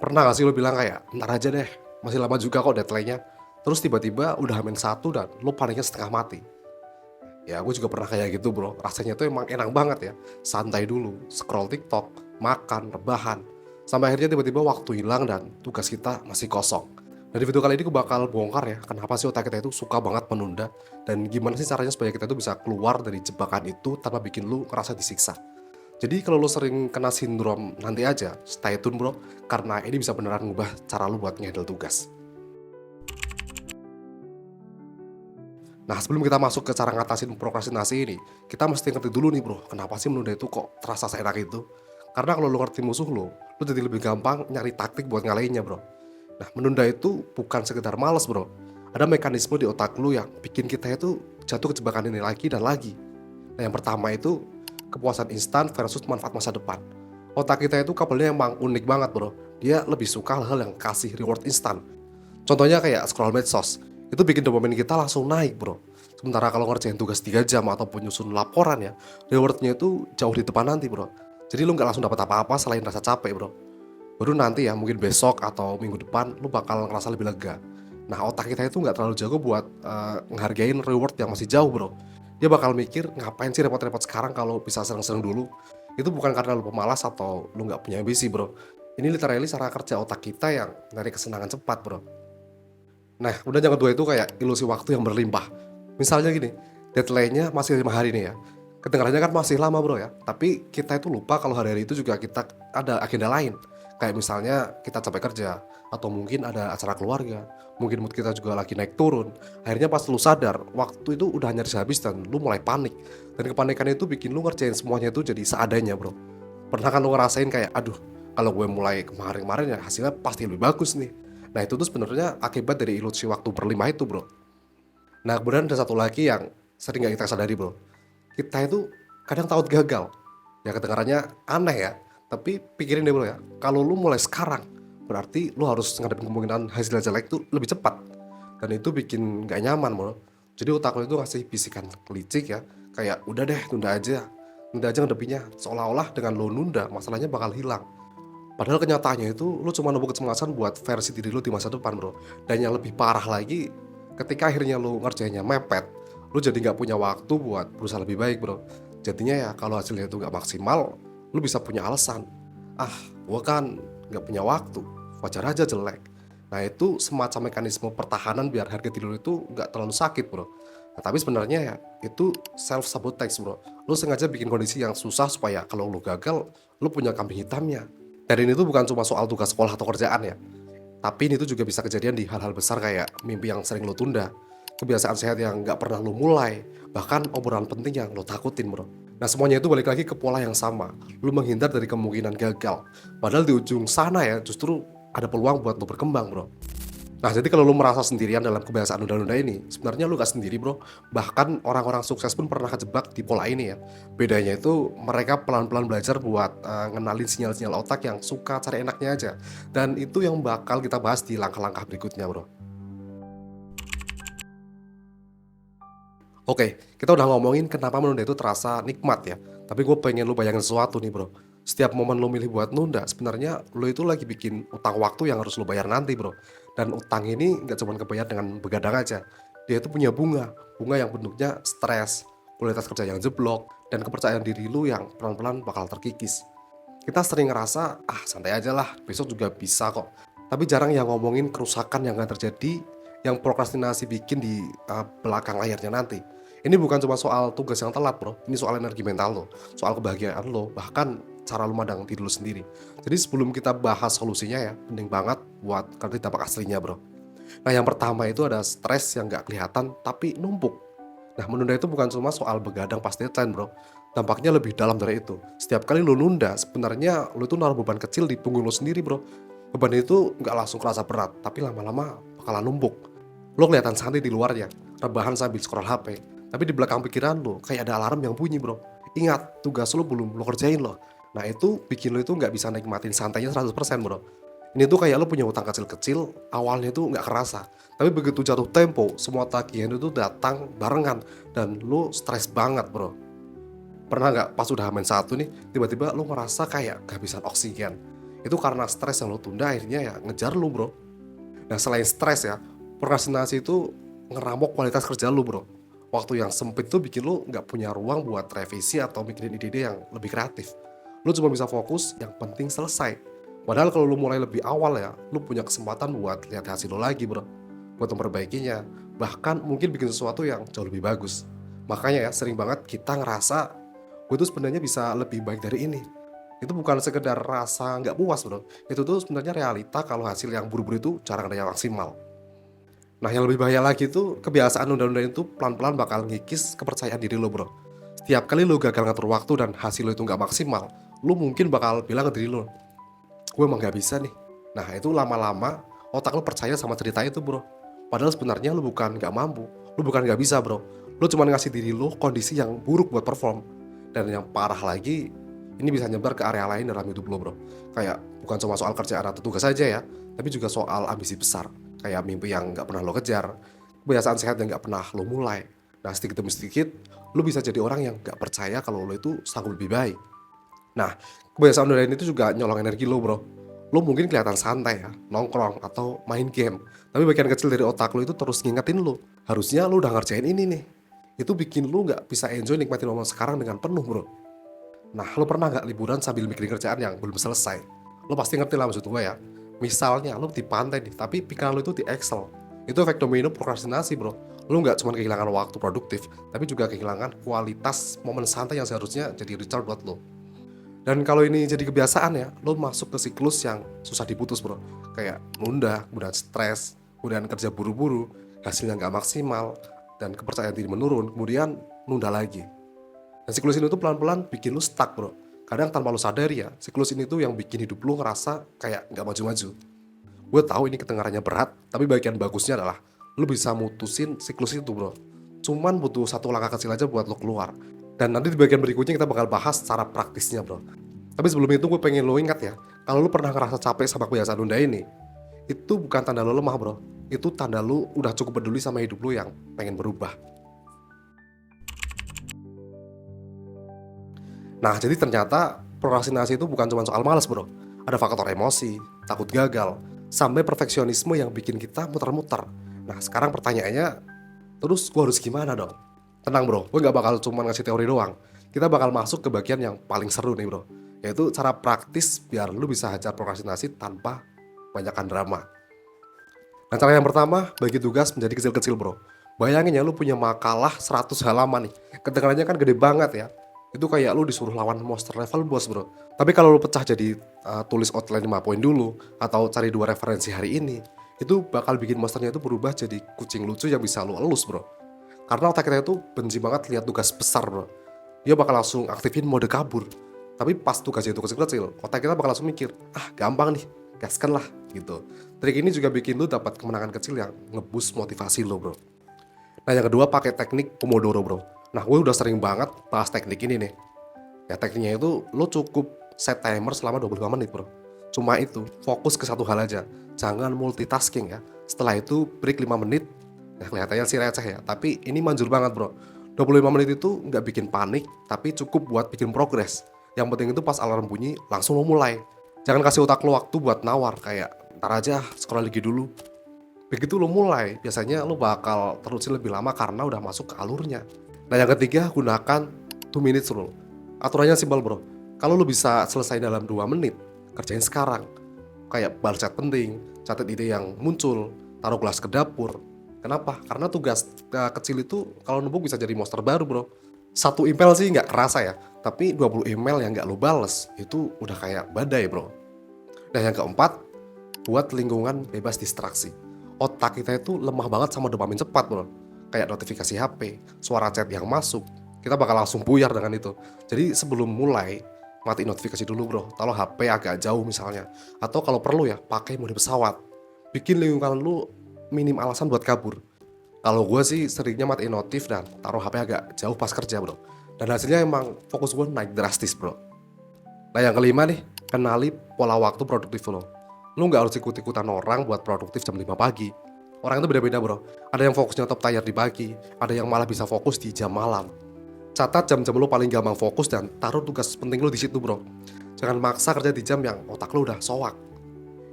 Pernah gak sih lo bilang kayak, "Entar aja deh, masih lama juga kok deadline-nya." Terus tiba-tiba udah H-1 dan lo paniknya setengah mati. Ya gue juga pernah kayak gitu Bro, rasanya tuh emang enak banget ya, santai dulu, scroll TikTok, makan, rebahan, sampai akhirnya tiba-tiba waktu hilang dan tugas kita masih kosong. Nah di video kali ini gue bakal bongkar ya, kenapa sih otak kita itu suka banget menunda, dan gimana sih caranya supaya kita tuh bisa keluar dari jebakan itu tanpa bikin lu ngerasa disiksa. Jadi kalau lo sering kena sindrom nanti aja, stay tune bro, karena ini bisa beneran ngubah cara lu buat ngehandle tugas. Nah sebelum kita masuk ke cara ngatasin prokrastinasi ini, kita mesti ngerti dulu nih bro, kenapa sih menunda itu kok terasa seenak itu? Karena kalau lo ngerti musuh lo jadi lebih gampang nyari taktik buat ngalahinnya bro. Nah menunda itu bukan sekedar males bro, ada mekanisme di otak lo yang bikin kita itu jatuh ke jebakan ini lagi dan lagi. Nah yang pertama itu kepuasan instan versus manfaat masa depan. Otak kita itu kabelnya emang unik banget bro, dia lebih suka hal-hal yang kasih reward instan. Contohnya kayak scroll medsos, itu bikin dopamin kita langsung naik bro. Sementara kalau ngerjain tugas 3 jam ataupun nyusun laporan ya, rewardnya itu jauh di depan nanti bro. Jadi lu nggak langsung dapat apa-apa selain rasa capek bro. Baru nanti ya mungkin besok atau minggu depan lu bakal ngerasa lebih lega. Nah otak kita itu nggak terlalu jago buat ngehargain reward yang masih jauh bro. Dia bakal mikir ngapain sih repot-repot sekarang kalau bisa seneng-seneng dulu. Itu bukan karena lu pemalas atau lu nggak punya ambisi bro. Ini literally cara kerja otak kita yang nyari kesenangan cepat bro. Nah, kemudian yang kedua itu kayak ilusi waktu yang berlimpah. Misalnya gini, deadline-nya masih 5 hari nih ya. Kedengarannya kan masih lama bro ya, tapi kita itu lupa kalau hari-hari itu juga kita ada agenda lain. Kayak misalnya kita capek kerja, atau mungkin ada acara keluarga, mungkin mood kita juga lagi naik turun. Akhirnya pas lu sadar, waktu itu udah nyaris habis dan lu mulai panik. Dan kepanikan itu bikin lu ngerjain semuanya itu jadi seadanya bro. Pernah kan lu ngerasain kayak, aduh kalau gue mulai kemarin-kemarin ya hasilnya pasti lebih bagus nih. Nah itu tuh sebenarnya akibat dari ilusi waktu berlima itu bro. Nah kemudian ada satu lagi yang sering gak kita sadari bro. Kita itu kadang takut gagal. Ya kedengarannya aneh ya. Tapi pikirin deh bro ya. Kalau lu mulai sekarang, berarti lu harus ngadepin kemungkinan hasil jelek itu lebih cepat. Dan itu bikin gak nyaman bro. Jadi otak lu itu ngasih bisikan kelicik ya. Kayak udah deh tunda aja. Tunda aja ngadepinnya. Seolah-olah dengan lu nunda masalahnya bakal hilang. Padahal kenyataannya itu lu cuma nunggu kecemasan buat versi diri lu di masa depan bro. Dan yang lebih parah lagi, ketika akhirnya lu ngerjainnya mepet, lu jadi nggak punya waktu buat berusaha lebih baik bro. Jadinya ya kalau hasilnya itu nggak maksimal, lu bisa punya alasan. Ah, gua kan nggak punya waktu, wajar aja jelek. Nah itu semacam mekanisme pertahanan biar harga diri lu itu nggak terlalu sakit bro. Nah, tapi sebenarnya ya itu self sabotage bro. Lu sengaja bikin kondisi yang susah supaya kalau lu gagal, lu punya kambing hitamnya. Dan ini tuh bukan cuma soal tugas sekolah atau kerjaan ya, tapi ini tuh juga bisa kejadian di hal-hal besar kayak mimpi yang sering lo tunda, kebiasaan sehat yang nggak pernah lo mulai, bahkan obrolan penting yang lo takutin bro. Nah semuanya itu balik lagi ke pola yang sama, lo menghindar dari kemungkinan gagal. Padahal di ujung sana ya justru ada peluang buat lo berkembang bro. Nah, jadi kalau lu merasa sendirian dalam kebiasaan nunda-nunda ini, sebenarnya lu gak sendiri bro. Bahkan orang-orang sukses pun pernah kejebak di pola ini ya. Bedanya itu mereka pelan-pelan belajar buat ngenalin sinyal-sinyal otak yang suka cari enaknya aja. Dan itu yang bakal kita bahas di langkah-langkah berikutnya bro. Oke, kita udah ngomongin kenapa menunda itu terasa nikmat ya. Tapi gue pengen lu bayangin sesuatu nih bro. Setiap momen lu milih buat nunda, sebenarnya lu itu lagi bikin utang waktu yang harus lu bayar nanti bro. Dan utang ini nggak cuma kebayar dengan begadang aja. Dia itu punya bunga, bunga yang bentuknya stres, kualitas kerja yang jeblok, dan kepercayaan diri lu yang pelan-pelan bakal terkikis. Kita sering ngerasa, ah santai aja lah, besok juga bisa kok. Tapi jarang yang ngomongin kerusakan yang akan terjadi, yang prokrastinasi bikin di belakang layarnya nanti. Ini bukan cuma soal tugas yang telat bro, ini soal energi mental lo, soal kebahagiaan lo, bahkan cara lu mandang diri lu sendiri. Jadi sebelum kita bahas solusinya ya, penting banget buat ngerti dampak aslinya bro. Nah yang pertama itu ada stres yang gak kelihatan tapi numpuk. Nah menunda itu bukan cuma soal begadang pas deadline bro, dampaknya lebih dalam dari itu. Setiap kali lu nunda, sebenarnya lu tuh naruh beban kecil di punggung lu sendiri bro. Beban itu gak langsung kerasa berat, tapi lama-lama bakalan numpuk. Lu kelihatan santai di luarnya, rebahan sambil scroll HP, tapi di belakang pikiran lu kayak ada alarm yang bunyi bro. Ingat, tugas lu belum lu kerjain loh. Nah itu bikin lu itu nggak bisa nikmatin santainya 100% bro. Ini tuh kayak lu punya utang kecil-kecil, awalnya tuh nggak kerasa. Tapi begitu jatuh tempo, semua tagihan itu datang barengan. Dan lu stres banget bro. Pernah nggak pas udah H-1 nih, tiba-tiba lu ngerasa kayak kehabisan oksigen. Itu karena stres yang lo tunda akhirnya ya ngejar lu bro. Nah selain stres ya, prokrastinasi itu ngeramok kualitas kerja lu bro. Waktu yang sempit tuh bikin lu nggak punya ruang buat revisi atau mikirin ide-ide yang lebih kreatif. Lu cuma bisa fokus yang penting selesai. Padahal kalau lu mulai lebih awal ya, lu punya kesempatan buat lihat hasil lu lagi bro, buat memperbaikinya, bahkan mungkin bikin sesuatu yang jauh lebih bagus. Makanya ya sering banget kita ngerasa gue tuh sebenarnya bisa lebih baik dari ini. Itu bukan sekedar rasa nggak puas bro, itu tuh sebenarnya realita kalau hasil yang buru-buru itu jarang ada yang maksimal. Nah yang lebih bahaya lagi tuh kebiasaan nunda-nunda itu pelan-pelan bakal ngikis kepercayaan diri lo bro. Setiap kali lo gagal ngatur waktu dan hasil lo itu nggak maksimal, lo mungkin bakal bilang ke diri lo, gue emang nggak bisa nih. Nah itu lama-lama otak lo percaya sama cerita itu bro. Padahal sebenarnya lo bukan nggak mampu, lo bukan nggak bisa bro. Lo cuma ngasih diri lo kondisi yang buruk buat perform. Dan yang parah lagi, ini bisa nyebar ke area lain dalam hidup lo bro. Kayak bukan cuma soal kerjaan atau tugas saja ya, tapi juga soal ambisi besar. Kayak mimpi yang nggak pernah lo kejar, kebiasaan sehat yang nggak pernah lo mulai. Nah sedikit demi sedikit, lo bisa jadi orang yang nggak percaya kalau lo itu sanggup lebih baik. Nah, kebiasaan lain itu juga nyolong energi lo bro. Lo mungkin kelihatan santai ya, nongkrong atau main game. Tapi bagian kecil dari otak lo itu terus ngingetin lo. Harusnya lo udah ngerjain ini nih. Itu bikin lo gak bisa enjoy nikmatin momen sekarang dengan penuh bro. Nah, lo pernah gak liburan sambil mikirin kerjaan yang belum selesai? Lo pasti ngerti lah maksud gue ya. Misalnya lo di pantai nih, tapi pikiran lo itu di Excel. Itu efek domino prokrastinasi bro. Lo gak cuma kehilangan waktu produktif, tapi juga kehilangan kualitas momen santai yang seharusnya jadi recharge buat lo. Dan kalau ini jadi kebiasaan ya, lo masuk ke siklus yang susah diputus bro. Kayak nunda, kemudian stres, kemudian kerja buru-buru, hasilnya nggak maksimal, dan kepercayaan diri menurun, kemudian nunda lagi. Dan siklus ini tuh pelan-pelan bikin lo stuck bro. Kadang tanpa lo sadari ya, siklus ini tuh yang bikin hidup lo ngerasa kayak nggak maju-maju. Gue tahu ini kedengarannya berat, tapi bagian bagusnya adalah lo bisa mutusin siklus itu bro. Cuman butuh satu langkah kecil aja buat lo keluar. Dan nanti di bagian berikutnya kita bakal bahas cara praktisnya bro. Tapi sebelum itu gue pengen lo ingat ya, kalau lo pernah ngerasa capek sama kebiasaan nunda ini, itu bukan tanda lo lemah bro. Itu tanda lo udah cukup peduli sama hidup lo yang pengen berubah. Nah jadi ternyata prokrastinasi itu bukan cuma soal malas bro. Ada faktor emosi, takut gagal, sampai perfeksionisme yang bikin kita muter-muter. Nah sekarang pertanyaannya, terus gue harus gimana dong? Tenang bro, gue gak bakal cuma ngasih teori doang. Kita bakal masuk ke bagian yang paling seru nih bro, yaitu cara praktis biar lu bisa hajar prokrastinasi tanpa banyakkan drama. Nah cara yang pertama, bagi tugas menjadi kecil-kecil bro. Bayangin ya lu punya makalah 100 halaman nih, kedengarannya kan gede banget ya. Itu kayak lu disuruh lawan monster level boss bro. Tapi kalau lu pecah jadi tulis outline 5 poin dulu, atau cari 2 referensi hari ini, itu bakal bikin monsternya itu berubah jadi kucing lucu yang bisa lu elus bro. Karena otak kita itu benci banget lihat tugas besar bro. Dia bakal langsung aktifin mode kabur. Tapi pas tugasnya itu kecil-kecil, otak kita bakal langsung mikir, ah gampang nih, gaskan lah gitu. Trik ini juga bikin lu dapat kemenangan kecil yang ngeboost motivasi lo bro. Nah yang kedua pakai teknik Pomodoro bro. Nah gue udah sering banget bahas teknik ini nih. Ya tekniknya itu lo cukup set timer selama 25 menit bro. Cuma itu, fokus ke satu hal aja. Jangan multitasking ya. Setelah itu break 5 menit. Nah kelihatannya sih receh ya, tapi ini manjur banget bro. 25 menit itu nggak bikin panik, tapi cukup buat bikin progres. Yang penting itu pas alarm bunyi, langsung lo mulai. Jangan kasih otak lo waktu buat nawar, kayak ntar aja scroll lagi dulu. Begitu lo mulai, biasanya lo bakal terusin lebih lama karena udah masuk ke alurnya. Nah yang ketiga, gunakan 2 minutes rule. Aturannya simpel bro, kalau lo bisa selesai dalam 2 menit, kerjain sekarang. Kayak balas chat penting, catat ide yang muncul, taruh gelas ke dapur. Kenapa? Karena tugas kecil itu kalau numpuk bisa jadi monster baru bro. Satu email sih nggak kerasa ya, tapi 20 email yang nggak lo bales, itu udah kayak badai bro. Dan yang keempat, buat lingkungan bebas distraksi. Otak kita itu lemah banget sama dopamin cepat bro. Kayak notifikasi HP, suara chat yang masuk, kita bakal langsung buyar dengan itu. Jadi sebelum mulai, matiin notifikasi dulu bro. Taruh HP agak jauh misalnya. Atau kalau perlu ya, pakai mode pesawat. Bikin lingkungan lu minim alasan buat kabur. Kalau gue sih seringnya matiin notif dan taruh HP agak jauh pas kerja bro. Dan hasilnya emang fokus gue naik drastis bro. Nah yang kelima nih, kenali pola waktu produktif lo. Lu gak harus ikut-ikutan orang buat produktif jam 5 pagi. Orang itu beda-beda bro. Ada yang fokusnya top tier di pagi, ada yang malah bisa fokus di jam malam. Catat jam-jam lo paling gampang fokus dan taruh tugas penting lo di situ, bro. Jangan maksa kerja di jam yang otak lo udah soak.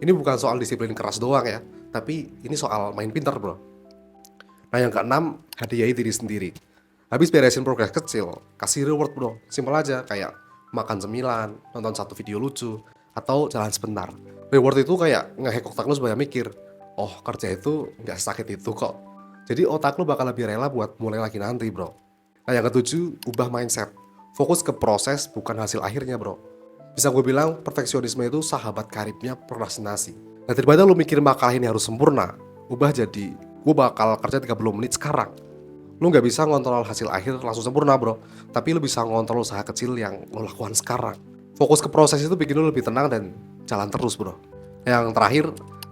Ini bukan soal disiplin keras doang ya, tapi ini soal main pintar, bro. Nah, yang keenam, hadiahi diri sendiri. Habis beresin progres kecil, kasih reward, bro. Simpel aja, kayak makan cemilan, nonton satu video lucu, atau jalan sebentar. Reward itu kayak ngehack otak lo supaya mikir, oh kerja itu nggak sakit itu kok. Jadi otak lo bakal lebih rela buat mulai lagi nanti, bro. Nah, yang ketujuh, ubah mindset. Fokus ke proses, bukan hasil akhirnya, bro. Bisa gue bilang, perfeksionisme itu sahabat karibnya prokrastinasi. Nah, daripada lo mikir makalah ini harus sempurna, ubah jadi, gue bakal kerja 30 menit sekarang. Lo nggak bisa ngontrol hasil akhir langsung sempurna, bro. Tapi lo bisa ngontrol usaha kecil yang lo lakukan sekarang. Fokus ke proses itu bikin lo lebih tenang dan jalan terus, bro. Yang terakhir,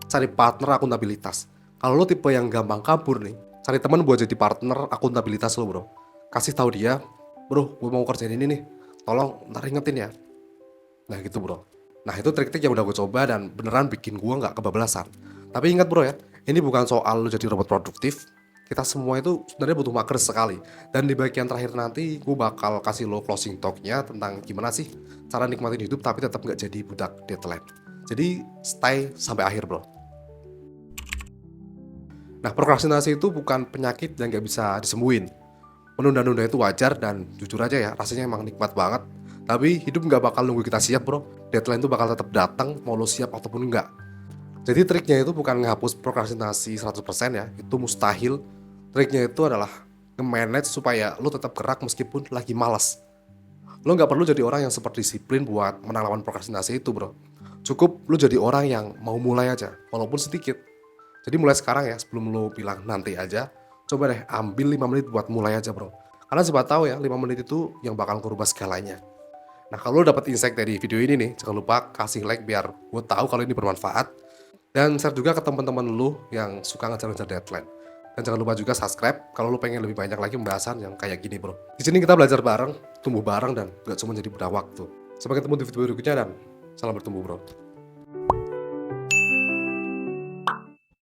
cari partner akuntabilitas. Kalau lo tipe yang gampang kabur nih, cari teman buat jadi partner akuntabilitas lo, bro. Kasih tahu dia, bro, gue mau kerjain ini nih, tolong ntar ingetin ya. Nah gitu, bro. Nah itu trik-trik yang udah gue coba dan beneran bikin gue nggak kebablasan. Tapi ingat, bro ya, ini bukan soal lo jadi robot produktif. Kita semua itu sebenarnya butuh mager sekali. Dan di bagian terakhir nanti gue bakal kasih lo closing talk-nya tentang gimana sih cara nikmatin hidup tapi tetap nggak jadi budak deadline. Jadi stay sampai akhir, bro. Nah, prokrastinasi itu bukan penyakit yang nggak bisa disembuhin. Menunda-nunda itu wajar dan jujur aja ya, rasanya emang nikmat banget. Tapi hidup nggak bakal nunggu kita siap, bro. Deadline itu bakal tetap datang mau lo siap ataupun enggak. Jadi triknya itu bukan ngehapus prokrastinasi 100% ya, itu mustahil. Triknya itu adalah nge-manage supaya lo tetap gerak meskipun lagi malas. Lo nggak perlu jadi orang yang super disiplin buat menang lawan prokrastinasi itu, bro. Cukup lo jadi orang yang mau mulai aja, walaupun sedikit. Jadi mulai sekarang ya, sebelum lo bilang nanti aja, coba deh ambil 5 menit buat mulai aja, bro. Karena siapa tahu ya, 5 menit itu yang bakal ngerubah segalanya. Nah, kalau lo dapat insight dari video ini nih, jangan lupa kasih like biar gue tahu kalau ini bermanfaat. Dan share juga ke teman-teman lo yang suka ngejar-ngejar deadline. Dan jangan lupa juga subscribe kalau lo pengen lebih banyak lagi pembahasan yang kayak gini, bro. Di sini kita belajar bareng, tumbuh bareng, dan gak cuma jadi budak waktu. Sampai ketemu di video berikutnya dan salam bertumbuh, bro.